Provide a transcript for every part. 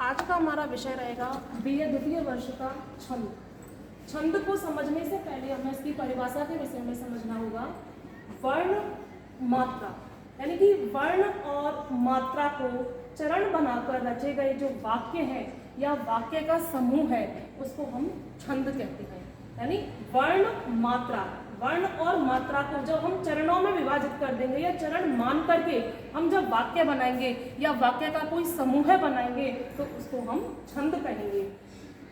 आज का हमारा विषय रहेगा बीए द्वितीय वर्ष का छंद। छंद को समझने से पहले हमें इसकी परिभाषा के विषय में समझना होगा। वर्ण मात्रा यानी कि वर्ण और मात्रा को चरण बनाकर रचे गए जो वाक्य हैं या वाक्य का समूह है उसको हम छंद कहते हैं। यानी वर्ण और मात्रा को जब हम चरणों में विभाजित कर देंगे या चरण मान करके हम जब वाक्य बनाएंगे या वाक्य का कोई समूह बनाएंगे तो उसको हम छंद कहेंगे।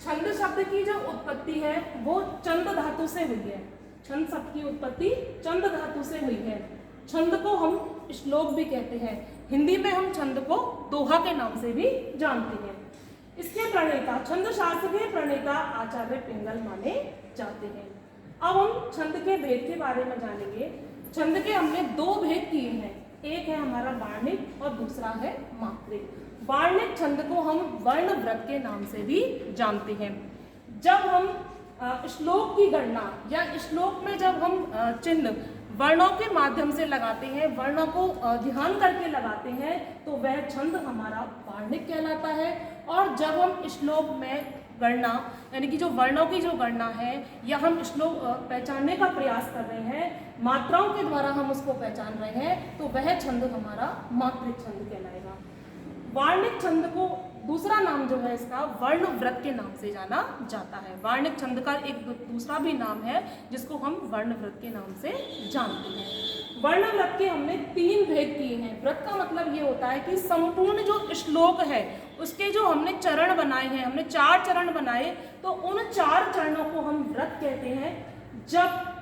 छंद शब्द की जो उत्पत्ति है वो चंद धातु से हुई है। छंद शब्द की उत्पत्ति चंद धातु से हुई है। छंद को हम श्लोक भी कहते हैं। हिंदी में हम छंद को दोहा के नाम से भी जानते हैं। इसके प्रणेता, छंद शास्त्र के प्रणेता आचार्य पिंगल माने जाते हैं। अब हम छंद के भेद के बारे में जानेंगे। छंद के हमने दो भेद किए हैं, एक है हमारा वार्णिक और दूसरा है मात्रिक। वार्णिक छंद को हम वर्ण व्रत के नाम से भी जानते हैं। जब हम श्लोक की गणना या श्लोक में जब हम चिन्ह वर्णों के माध्यम से लगाते हैं, वर्णों को ध्यान करके लगाते हैं तो वह छंद हमारा वार्णिक कहलाता है। और जब हम श्लोक में गणना यानी कि जो वर्णों की जो गणना है या हम श्लोक पहचानने का प्रयास कर रहे हैं, मात्राओं के द्वारा हम उसको पहचान रहे हैं तो वह छंद हमारा मात्रिक छंद कहलाएगा। वार्णिक छंद को दूसरा नाम जो है इसका वर्ण व्रत के नाम से जाना जाता है। वार्णिक छंद का एक दूसरा भी नाम है जिसको हम वर्ण व्रत के नाम से जानते हैं। वर्ण व्रत के हमने तीन भेद किए हैं। व्रत का मतलब ये होता है कि संपूर्ण जो श्लोक है उसके जो हमने चरण बनाए हैं, हमने 4 चरण बनाए तो उन 4 चरणों को हम व्रत कहते हैं। जब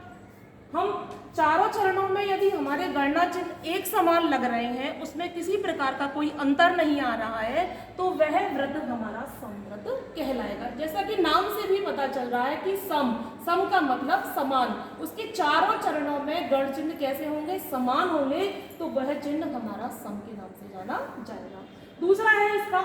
हम चारों चरणों में यदि हमारे गणना चिन्ह एक समान लग रहे हैं, उसमें किसी प्रकार का कोई अंतर नहीं आ रहा है तो वह व्रत हमारा समव्रत कहलाएगा। जैसा कि नाम से भी पता चल रहा है कि सम का मतलब समान, उसके चारों चरणों में गण चिन्ह कैसे होंगे, समान होंगे तो वह चिन्ह हमारा सम के नाम से जाना जाएगा। दूसरा है इसका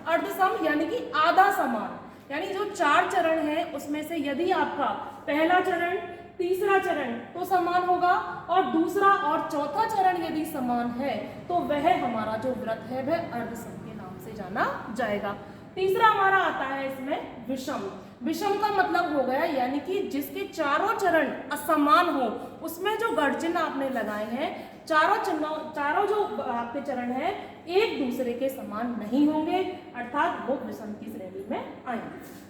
अर्धसम यानी कि आधा समान। यानी जो 4 चरण है उसमें से यदि आपका पहला चरण, तीसरा चरण तो समान होगा और दूसरा और चौथा चरण यदि समान है तो वह हमारा जो व्रत है वह अर्धसम के नाम से जाना जाएगा। तीसरा हमारा आता है इसमें विषम। विषम का मतलब हो गया यानी कि जिसके चारों चरण असमान हो, उसमें जो गढ़ चिन्ह आपने लगाए हैं, चारों जो आपके चरण है एक दूसरे के समान नहीं होंगे, अर्थात वो विषम की श्रेणी में आएंगे।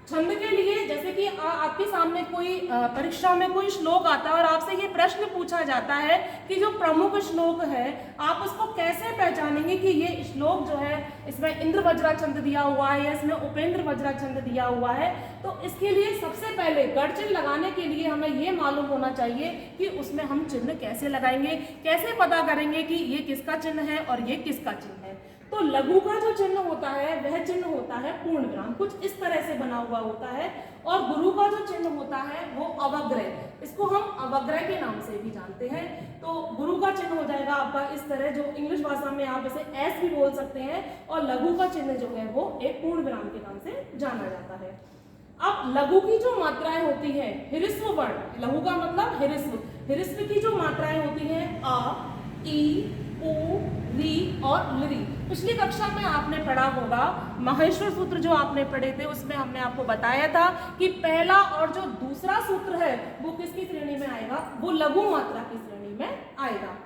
छंद के लिए जैसे कि आपके सामने कोई परीक्षा में कोई श्लोक आता है और आपसे ये प्रश्न पूछा जाता है कि जो प्रमुख श्लोक है आप उसको कैसे पहचानेंगे कि ये श्लोक जो है इसमें इंद्र वज्रा छंद दिया हुआ है या इसमें उपेंद्र वज्रा छंद दिया हुआ है। तो इसके लिए सबसे पहले गढ़ चिन्ह लगाने के लिए हमें ये मालूम होना चाहिए कि उसमें हम चिन्ह कैसे लगाएंगे, कैसे पता करेंगे कि ये किसका चिन्ह है और ये किसका चिन्ह है। तो लघु का जो चिन्ह होता है वह चिन्ह होता है पूर्ण विराम, कुछ इस तरह से बना हुआ होता है। और गुरु का जो चिन्ह होता है वो अवग्रह, इसको हम अवग्रह के नाम से भी जानते हैं। तो गुरु का चिन्ह हो जाएगा आपका इस तरह, जो इंग्लिश भाषा में आप इसे एस भी बोल सकते हैं। और लघु का चिन्ह जो है वो एक पूर्ण विराम के नाम से जाना जाता है। अब लघु की जो मात्राएं होती है, हिरिस्व वर्ण, लघु का मतलब हिरिस्व की जो मात्राएं होती है अ, ई, उ, री और लृ। पिछली कक्षा में आपने पढ़ा होगा, माहेश्वर सूत्र जो आपने पढ़े थे उसमें हमने आपको बताया था कि पहला और जो दूसरा सूत्र है वो किसकी श्रेणी में आएगा, वो लघु मात्रा की श्रेणी में आएगा।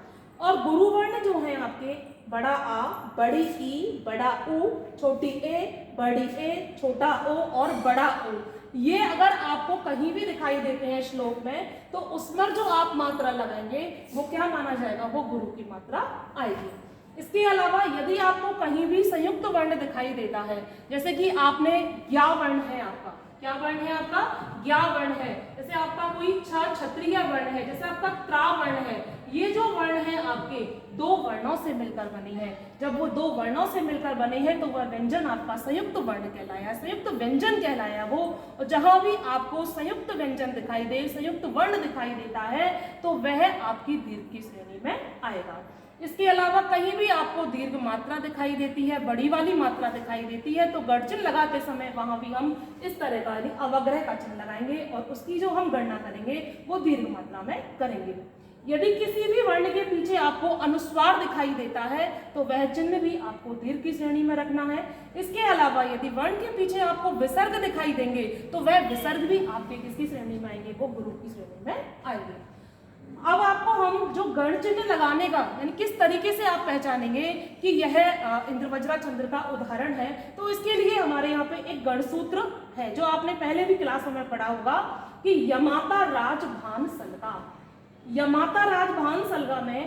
और गुरु वर्ण जो है आपके बड़ा आ, बड़ी ई, बड़ा उ, छोटी ए, बड़ी ए, छोटा ओ और बड़ा ओ, ये अगर आपको कहीं भी दिखाई देते हैं श्लोक में तो उसमें जो आप मात्रा लगाएंगे वो क्या माना जाएगा, वो गुरु की मात्रा आएगी। इसके अलावा यदि आपको कहीं भी संयुक्त वर्ण दिखाई देता है, जैसे कि आपने ज्ञा वर्ण है आपका, क्या वर्ण है आपका, ज्ञा वर्ण है, जैसे आपका कोई क्षत्रिय वर्ण है, जैसे आपका त्रा वर्ण है, ये जो वर्ण है आपके 2 वर्णों से मिलकर बने हैं। जब वो 2 वर्णों से मिलकर बने हैं तो वह व्यंजन आपका संयुक्त वर्ण कहलाया, संयुक्त व्यंजन कहलाया वो। जहां भी आपको संयुक्त व्यंजन दिखाई दे, संयुक्त वर्ण दिखाई देता है तो वह आपकी दीर्घ की श्रेणी में आएगा। इसके अलावा कहीं भी आपको दीर्घ मात्रा दिखाई देती है, बड़ी वाली मात्रा दिखाई देती है तो गढ़ चिन्ह लगाते समय वहां भी हम इस तरह का यानी अवग्रह का चिन्ह लगाएंगे और उसकी जो हम गणना करेंगे वो दीर्घ मात्रा में करेंगे। यदि किसी भी वर्ण के पीछे आपको अनुस्वार दिखाई देता है तो वह चिन्ह भी आपको दीर्घ की श्रेणी में रखना है। इसके अलावा यदि वर्ण के पीछे आपको विसर्ग दिखाई देंगे तो वह विसर्ग भी आपके किसकी श्रेणी में आएंगे, वो गुरु की श्रेणी में आएंगे। अब आपको हम जो गण चिन्ह लगाने का यानी किस तरीके से आप पहचानेंगे कि यह इंद्रवज्रा चंद्र का उदाहरण है, तो इसके लिए हमारे यहाँ पे एक गण सूत्र है जो आपने पहले भी क्लास में पढ़ा होगा कि यमाता राज भान सलगा। यमाता राज भान सलगा में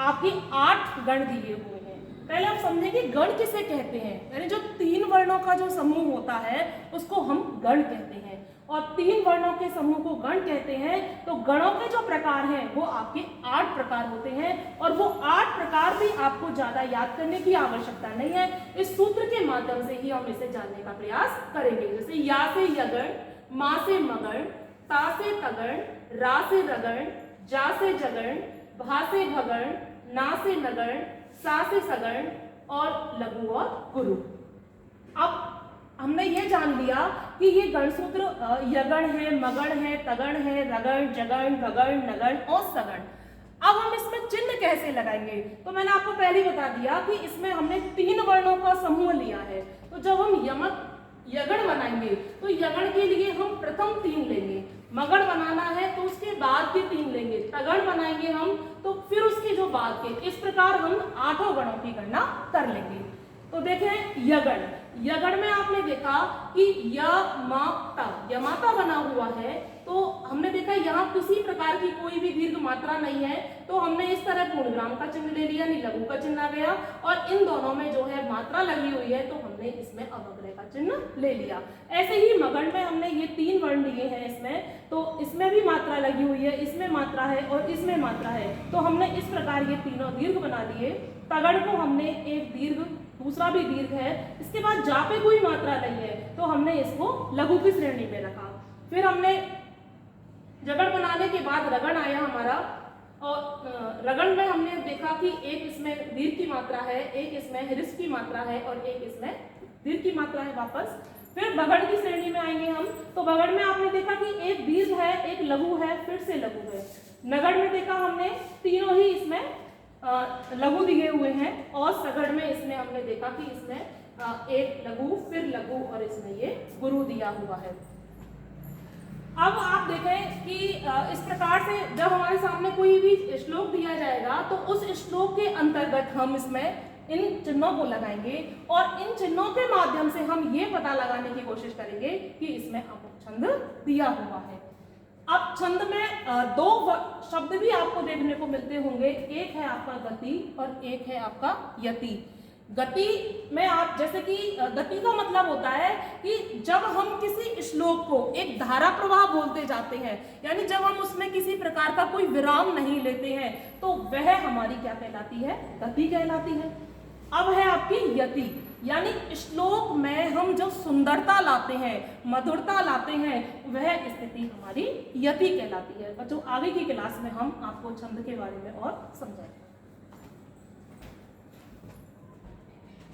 आपके 8 गण दिए हुए हैं। पहले आप समझेंगे गण किसे कहते हैं, यानी जो 3 वर्णों का जो समूह होता है उसको हम गण कहते हैं, और 3 वर्णों के समूह को गण कहते हैं। तो गणों के जो प्रकार हैं वो आपके 8 प्रकार होते हैं, और वो 8 प्रकार भी आपको ज्यादा याद करने की आवश्यकता नहीं है। इस सूत्र के माध्यम से ही हम इसे जानने का प्रयास करेंगे। जैसे या से यगण, मा से मगण, ता से तगण, रा से रगण, जा से जगण, भा से भगण, ना से नगण, सा से सगण और लघु और गुरु। अब हमने ये जान लिया कि ये गणसूत्र यगण है, मगण है, तगण है, रगण, जगण, भगण, नगण और सगण। अब हम इसमें चिन्ह कैसे लगाएंगे, तो मैंने आपको पहले ही बता दिया कि इसमें हमने 3 वर्णों का समूह लिया है। तो जब हम यगण बनाएंगे तो यगण के लिए हम प्रथम 3 लेंगे, मगण बनाना है तो उसके बाद के 3 लेंगे, तगण बनाएंगे हम तो फिर उसके जो बाद के, इस प्रकार हम 8 गणों की गणना कर लेंगे। तो देखें यगण, यगण में आपने देखा कि यमाता बना हुआ है, तो हमने देखा यहाँ किसी प्रकार की कोई भी दीर्घ मात्रा नहीं है, तो हमने इस तरह पूर्णविराम का चिन्ह ले लिया, लघु का चिन्ह आ गया, और इन दोनों में जो है मात्रा लगी हुई है तो हमने इसमें अवग्रह का चिन्ह ले लिया। ऐसे ही मगण में हमने ये 3 वर्ण लिए हैं इसमें, तो इसमें भी मात्रा लगी हुई है, इसमें मात्रा है और इसमें मात्रा है, तो हमने इस प्रकार ये तीनों दीर्घ बना लिए। तगड़ को हमने एक दीर्घ, दूसरा भी दीर्घ है, इसके बाद जा पे कोई मात्रा नहीं है तो हमने इसको लघु की श्रेणी में रखा। फिर हमने जगड़ बनाने के बाद रगण आया हमारा, और रगण में हमने देखा कि एक इसमें दीर्घ की मात्रा है, एक इसमें ह्रस्व की मात्रा है और एक इसमें दीर्घ की मात्रा है वापस। फिर भगड़ की श्रेणी में आएंगे हम, तो भगड़ में आपने देखा कि एक दीर्घ है, एक लघु है, फिर से लघु है। नगड़ में देखा हमने तीनों ही इसमें लघु दिए हुए हैं, और सगड़ में इसमें हमने देखा कि इसमें एक लघु, फिर लघु और इसमें ये गुरु दिया हुआ है। अब आप देखें कि इस प्रकार से जब हमारे सामने कोई भी श्लोक दिया जाएगा तो उस श्लोक के अंतर्गत हम इसमें इन चिन्हों को लगाएंगे, और इन चिन्हों के माध्यम से हम ये पता लगाने की कोशिश करेंगे कि इसमें अपछंद दिया हुआ है। अब छंद में 2 शब्द भी आपको देखने को मिलते होंगे, एक है आपका गति और एक है आपका यति। गति में आप जैसे कि गति का मतलब होता है कि जब हम किसी श्लोक को एक धारा प्रवाह बोलते जाते हैं, यानी जब हम उसमें किसी प्रकार का कोई विराम नहीं लेते हैं, तो वह हमारी क्या कहलाती है, गति कहलाती है। अब है आपकी यति, यानी श्लोक में हम जो सुंदरता लाते हैं, मधुरता लाते हैं, वह स्थिति हमारी यति कहलाती है। बच्चों आगे की क्लास में हम आपको छंद के बारे में और समझाएंगे।